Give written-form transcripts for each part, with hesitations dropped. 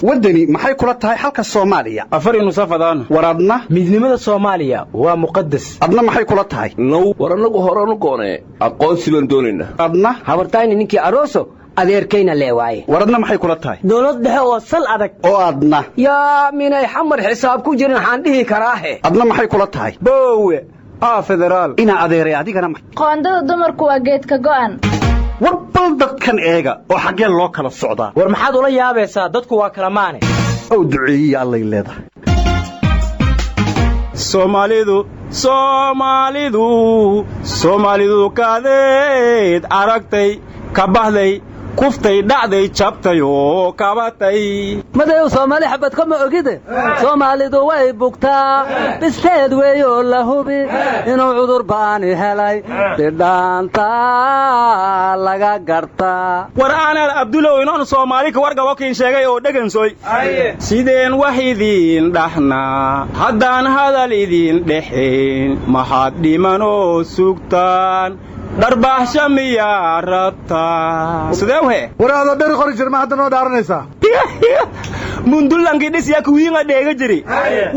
wadani maxay kula tahay halka Soomaaliya afar inu safadaan waradna midnimada Soomaaliya waa muqaddas adna maxay kula tahay no waranagu horanu goone aqoonsi baan doonayna adna habartayni ninkii arooso adeerkayna leewaaye waradna maxay kula tahay dawlad dhexe oo sal adag oo adna yaa minay xamar xisaab ku jirin waxaan dhihi karaahe adna maxay kula tahay boowe federaal ina adeeray adigana qoondada dumarku waa geedka go'an warbal dadkan eega oo xagee loo kala socdaa war maxaad ula yaabaysaa dadku waa Kalamaane oo duceeyay allay leedahay Soomaalidu kaadeed aragtay ka baxday kuftay dhacday jabtay oo kabatay madaw Soomaali xabad kama ogide Soomaalidu way bugtaa bisteed weeyo la hubi inuu cudur baan helay dhanta laga gartaa war aanad Abdullaw inuu Soomaali ka warga wakiin sheegay oo dhagansoy sideen wax idin dhaxna haddaan hadal idin dhexeen maxaad dhimanoo sugtaan darbaaxsha miyaa rabtaa sidee weh waraado dhari qori jirma hadda noo dhaaranaysaa mundulanki dhis yaa kuwiinga dheega jiri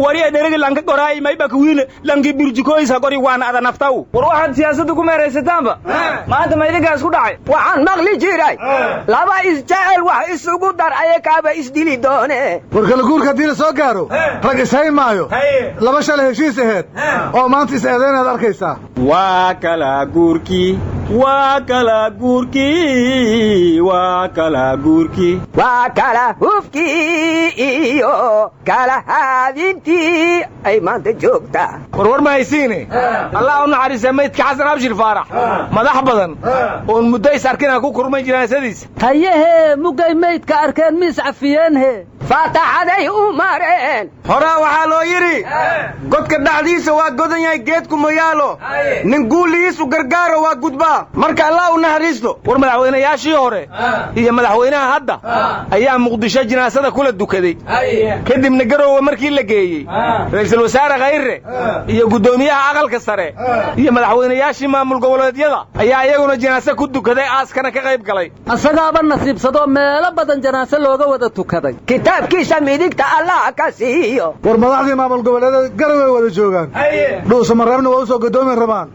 wariya dherigi lanka qoraay mayba kuwiina lanki burjukooysa qori waan ada naftaw war waxaad siyaasadda ku meeraysataanba maanta ma idinkaas ku dhacay waxaan maqli jiray laba isjecel wax isugu dar ayakaaba isdili doone war kala guurka haddii la soo gaaro rag ishayn maayo laba shalay heshiis aheed oo maanta is eedaynaad arkaysaa waa kala guurkii waa kala hufkii iyo kala haadintii ay maanta joogtaa war ma haysiine allah u naxariista maydka xasan abshir faarax madax badan oon muddo is arkina ku kurmay jinaasadiisa tayahe mugay maydka arkeen miis cafiyeenhe faataxaday u mareen horaa waxaa loo yidhi godka dhacdiisa waa godan yahay geedku mayaalo nin guuligiisu gargaaro waa gudbaa marka allah u naxariisto war madaxweynayaashii hore iyo madaxweynaha hadda ayaa muqdisho jinaasada kula dukaday kadibna garoowe markii la geeyey ra'iisul wasaare Khayre iyo gudoomiyaha aqalka sare iyo madaxweynayaashii maamul goboleedyada ayaa iyaguna jinaasada ku dukaday aaskana ka qayb galay asagaaba nasiibsado meelo badan jinaasada looga wada tukaday kitaabkiisa midigta allah ka siiyo war madaxdii maamul goboleedyada garoowe wada joogaan dhuusa mareebna waa u soo gadoomin rabaan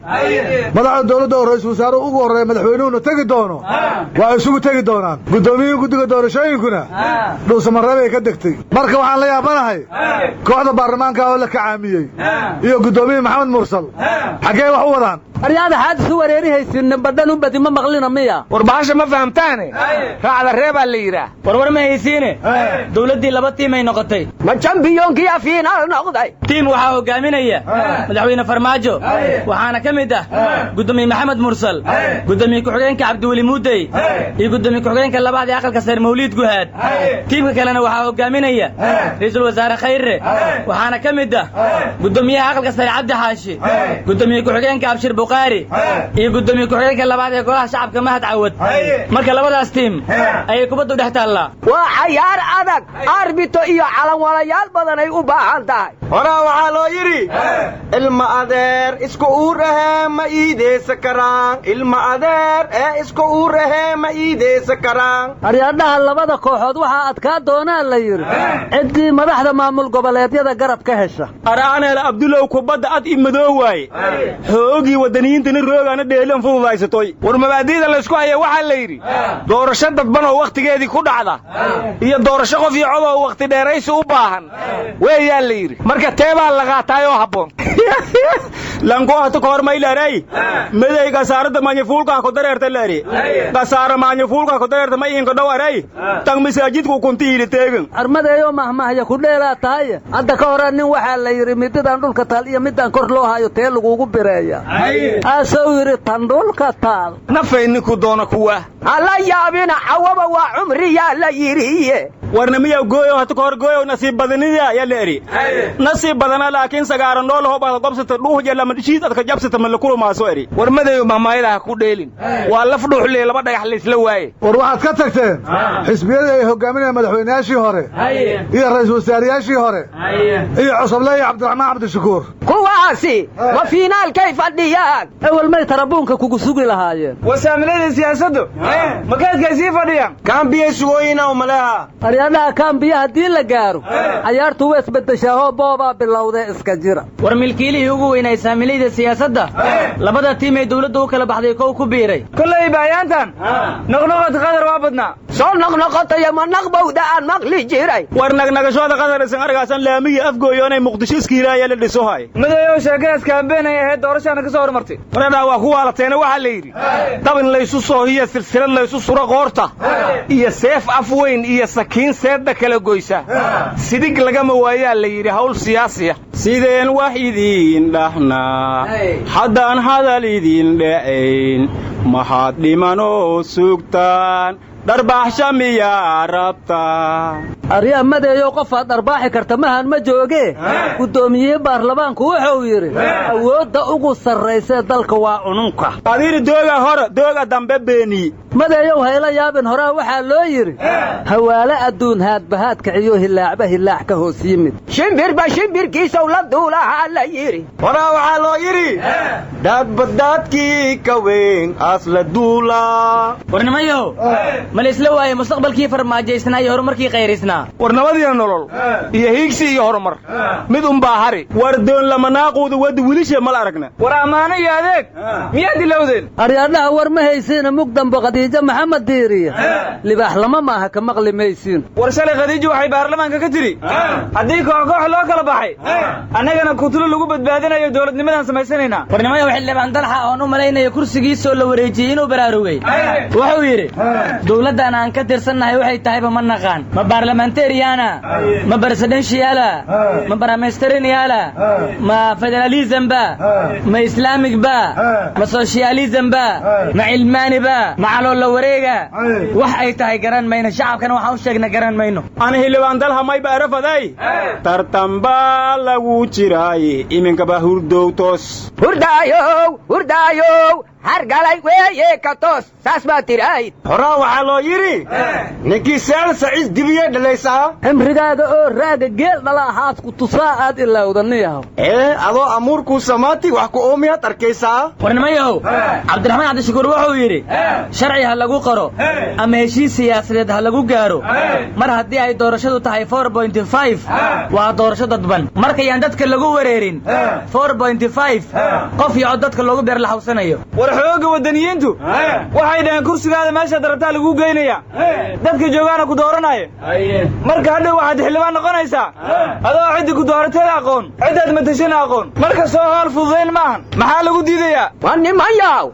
madaxda dawladda oo ra'iisul wasaare ugu horeeya madaxweynuhu tagi doono waa isugu tagi doonaan gudoomiyihii guddiga doorashooyinkuna dhuusa mareebay ka degtay marka waxaan la yaabanahay kooxda baarlamaanka oo la kacaamiyey iyo gudoomiye maxamed mursal xagee wax u wadaan aryaada xaadis u wareerihaysin badhan u badi ma maqlina miya war bahasha ma fahamtaane raacda reebaa la yidhaah war ma haysiine dawladdii laba tiim ay noqotay ma jambiyoonkii fiinaal noqday tiim waxaa hogaaminaya madaxweyne farmaajo waxaana ka mid ah gudoomiye maxamed mursal gudoomiye ku-xigeenka cabdiweli muudey iyo gudoomiye ku-xigeenka labaad ee aqalka sare mawliid guhaad tiimka kalena waxaa hogaaminaya ra'iisul wasaare Khayre waxaana ka mid ah gudoomiyaha aqalka sare cabdi xaashi gudoomiye ku-xigeenka abshir buqaari iyo gudoomiye ku-xigeenka labaad ee golaha shacabka mahad cawad marka labadaas tiim ayay kubaddu dhex taallaa waa cayaar adag arbito iyo calan walayaal badan ay u baahan tahay horaa waxaa loo yidhi ilma adeer isku uur ahee ma iideysa karaan ilma adeer ee isku uur ahee ma iideysa karaan aryaadhaha labada kooxood waxaa adkaa doonaa la yidhi ciddii madaxda maamul goboleedyada garab ka hesha araaneel Abdullaw kubadda ad i madoo waaye xoogii wadaniyiintana roogaana dheelan fududaysatoy war mabaadiida la isku haya waxaa la yidhi doorasho dadban oo wakhtigeedii ku dhacda iyo doorasho qof iyo cod oo wakhti dheeraysi u baahan weeyaa la yidhi marka teebaa la qaataayoo habboon lanku ahta ka hor maylaray maday gasaarada maanyafuulka ku dareerta laari gasaara maanyafuulka ku dareerta ma inka dhawaray tang masaajidku kuntiile teegan armadeeyo mahmahya ku dheelaa tahay hadda ka hor nin waxa la yiri midaan dhulka taal iyo midaan kor loo hayo tee lagu ugu bireeya asoo yiri tan dhulka taal nafayni ku doona kuwa alla yaabina cawaba waa umriya la yiriye warnamiya gooyo hata ka hor gooyo nasiib badanida ya leeri nasiib badana laakiin sagaaran dool hooba gobsata dhuuh jala madishiid adka jabsata man la kula maaso eri war madayo mahmaayada ku dheelin waa laf dhuuxle laba dhagax la isla waaye war waxaad ka tagteen xisbiyada ay hogaaminayaan madaxweynayaashii hore iyo ra'iisul wasaarayaashii hore iyo Cusubleey Cabdiraxmaan Cabdishakuur kuwaasi wa finaalkay fadhiyaan awal may tarabuunka kugu sugi lahaayeen wasaamilada siyaasaddu makaadka sii fadhiyaan kaambiyay sugooyina umalaha aryaadhaha kaambiya haddii la gaaro cayaartu way isbedeshaahoo boobaa bilowdee iska jira war milkiilihii ugu weynay saamilayda siyaasadda labada tiim ee dawladda u kala baxday kow ku biiray kollay baayaantan noqnoqod qadar waa badnaa soo noqnoqotaya ma naqbowda aan maqli jiray war nagnagashooda qadar isan argaasan laamiga afgooyoonay muqdisho iskiilaayaa la dhiso hay madayow sheekadaas kaambeenay ahayd doorashaana ka soo hormartay waradhaa waa ku waalateena waxaa la yidhi dabin laysu soohiyo silsilad laysu suro qoorta iyo seef af weyn iyo sakiin seedda kala goysa sidig lagama waayaa la yidhi hawl siyaasiya sideen wax idiin dhahnaa haddaan hadal idiin dhacayn maxaad dhimanoo sugtaan dharbaaxsha miyaa rabtaa aryaa madeeyo qofaad dharbaaxi karta mahan ma jooge guddoomiyihii baarlamaanku wuxuu yidhi awoodda ugu sarraysee dalka waa ununka adiina dooga hore dooga dambe beeniye madeeyow hayla yaabin horaa waxaa loo yidhi hawaale adduun haadbahaad kiciyo hilaacba hilaac ka hoos yimid shimbirba shimbirkiisow la duulahaa la yidhi horaa waxaa loo yidhi daadbadaadkii ka weyn asla duulaa warnimayow ma la isla waayey mustaqbalkii farmaajaysnaa iyo horumarkii khayraysnaa war nabadiina nolol iyo hiigsi iyo horumar mid unbaa hari war doon lamanaaquuda wadda wilishe mal aragna war ammaano iyo adeeg miyaad dilowdeen aryaadhaha war ma haysiina mugdambo khadiijo maxamed diiriya libaax lama maaha ka maqli maysiin war shalay khadiijo waxay baarlamaanka ka tidhi haddii koox loo kala baxay annagana kutulo lagu badbaadinayo dowladnimadaan samaysanaynaa warnimayow xildhibaan dalxa oon u malaynayo kursigiisoo la wareejiyey inuu baraarugay wuxuu yidhi dawladdan aan ka tirsannahay waxay tahayba ma naqaan ma baarlamanteriyaana ma presidenshiyaala ma baraministeriniyaala ma federalizamba ma islaamigba ma soshiyalizamba ma cilmaaniba ma caloolla wareega wax ay tahay garan mayno shacabkana waxaan u sheegna garan mayno ana xildhibaan dalha mayba arafaday tartambaa lagu jiraaye iminkaba hurdowtos hurdaayow hargalay weeye ka toos saas baa tirahayd horaa waxaa loo yidhi ninkii seel saciis dibiyey dhalaysaa cimrigaada oo raaga geel dhala ahaad ku tusaa aad ilowdaniyahow adoo amuurkuu samaati wax ku oomiyaad arkaysaa warnimayow cabdiraxmaan cabdishakuur wuxuu yidhi sharci ha lagu qoro ama heshiis siyaasadeed ha lagu gaaro mar haddii ay doorashadu tahay 4.5 waa doorasho dadban markayaan dadka lagu wareerin 4.5 qof iyo cod dadka loogu beer la hawsanayo xooga wadaniyiintu waxay dhaheen kursigaada meesha darabtaa lagu geynaya dadka joogaana ku dooranaya marka hadhow waxaad xildhibaan noqonaysaa adoo ciddi ku doorateeda aqoon ciddaad matashana aqoon marka soo hool fududayn maahan maxaa lagu diidayaa waa nimanyaw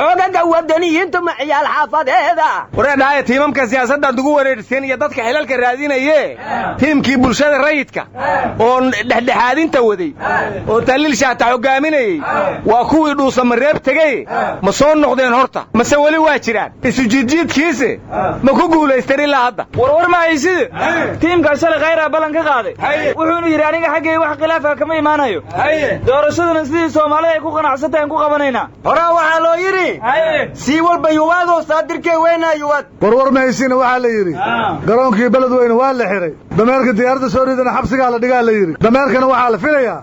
xoogaga wadaniyiintu ma ciyaal xaafadeeda wareedhaaya tiimamka siyaasaddaad ugu wareeriseen iyo dadka xilalka raadinaye tiimkii bulshada rayidka oo dhexdhexaadinta waday oo taliil shaata hogaaminayey waa kuwii dhuusamareeb tegey ma soo noqdeen horta mase weli waa jiraan isu jiidjiidkiise ma ku guulaysteen ilaa hadda warwar ma hayside tiimkaas shalay khayraa ballan ka qaaday wuxuuna yidhi aniga xaggay wax khilaafa kama imaanayo doorashaduna sidii soomaalida ay ku qanacsantay aan ku qabanaynaa horaa waxaa loo yidhi sii walba yuwaadoo saadirkee weynaa yuwaad warwar ma haysiina waxaa la yidhi garoonkii beledweyne waa la xihay dameerka diyaaradda soo ridana xabsigaa la dhigaa la yidhi dameerkana waxaa la filayaa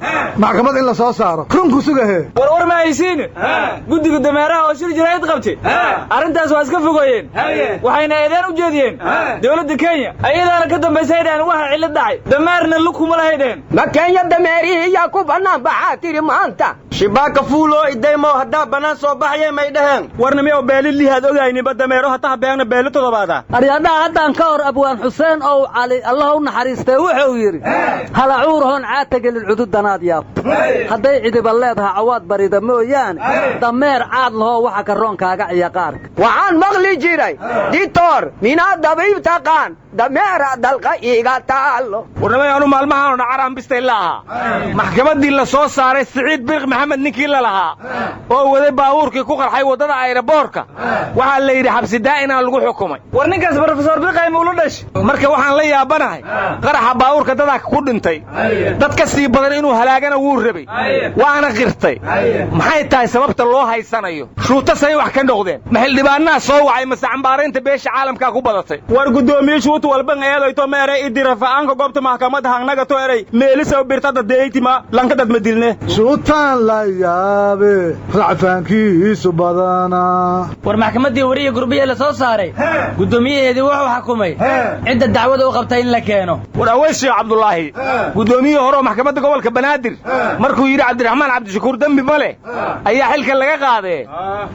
maxkamad in la soo saaro runku sugahe warwar ma haysiine guddiga dameeraha oo shir jirayd qabtay arrintaas waa iska fogeeyeen waxayna eedeen u jeediyeen dawladda Kenya ayadaana ka dambaysay dheen waxa cilad dhacay dameerna lukuma lahaydeen ma Kenya dameerihi yaa ku banaan baxaa tiri maanta shibaaka fuulo idaymo hadaa banaan soo baxay may dhaheen warnamiyo beelili had ogaynba dameero hataa beena beelo todobaada aryaadaha haddaan ka hor abwaan xuseen oo cali allah u naxariistay wuxuu yidhi halacuurhoon caatagelin cududanaad yaab hadday cidiba leedaha cawaad barida mooyaane dameer caad lahoo waxa karoonkaaga ciyaqaarka waxaan maqli jiray ditoor minaa dabiib taqaan dameera dalqa iiga taalo warnamay anu maalmahan dhacaraan bistay laaha maxkamadii la soo saaray Saciid Birq Maxamed ninkii la lahaa oo waday baabuurkii ku qarxay wadada aeroboorka waxa la yiri xabsi daa'ina lagu xukumay war ninkaas professor Birq ay muulu dhash marka waxaan la yaabanahay qaraxa baabuurka dadka ku dhintay dadka sii badan inuu halaagana wuu rabay waana qirtay maxay tahay sababta loo haysanayo shuuta say wax ka noqdeen maxil dhibaanaa soo wacay mas'ambaaraynta beesha caalamka ku badatay war gudoomiye shuuta goobta walban eedayto meere idira fa'aanka goobta maxkamadda hangnaga to eray meelisa birtada deeytima lankadad madilne suutaan la yaabe racfaankiisu badana war maxkamaddii wariye gurbiye la soo saaray gudoomiyaheedii wuxuu xukumay cidda dacwada u qabtay in la keeno war aweyshi cabdullaahi gudoomiyihii hore oo maxkamadda gobolka banaadir markuu yidhi cabdiraxmaan cabdishakuur dembi male ayaa xilka laga qaadee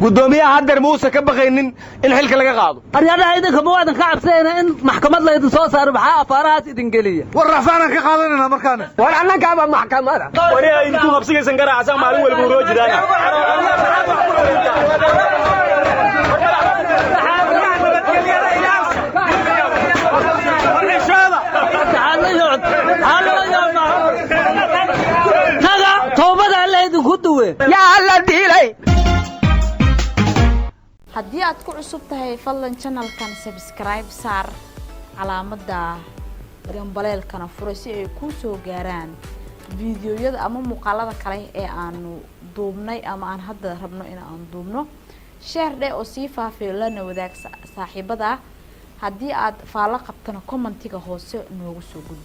gudoomiyaha hadeer muusa ka baqaynin in xilka laga qaado aryadaha idinka ma waadan ka cabsayna in maxkamad laydin soo saaro maxaa afaarahaas idin geliya war rafaanan ka qaadanayna markaana war annagaaba maxkamada wariha intuu habsigaysan garaacsan maalin walba uroo jiraan yaa la diilay haddii aad ku cusub tahay fadlan channelkan subscribe saar calaamadda gambaleelkana furo si ay kuu soo gaaraan fiidiyoyada ama muuqaalada kale ee aanu duubnay ama aan hadda rabno in aan duubno share dhe oo sii faafiyo lana wadaag saaxiibada haddii aad faalo qabtana commentiga hoose noogu soo gudbi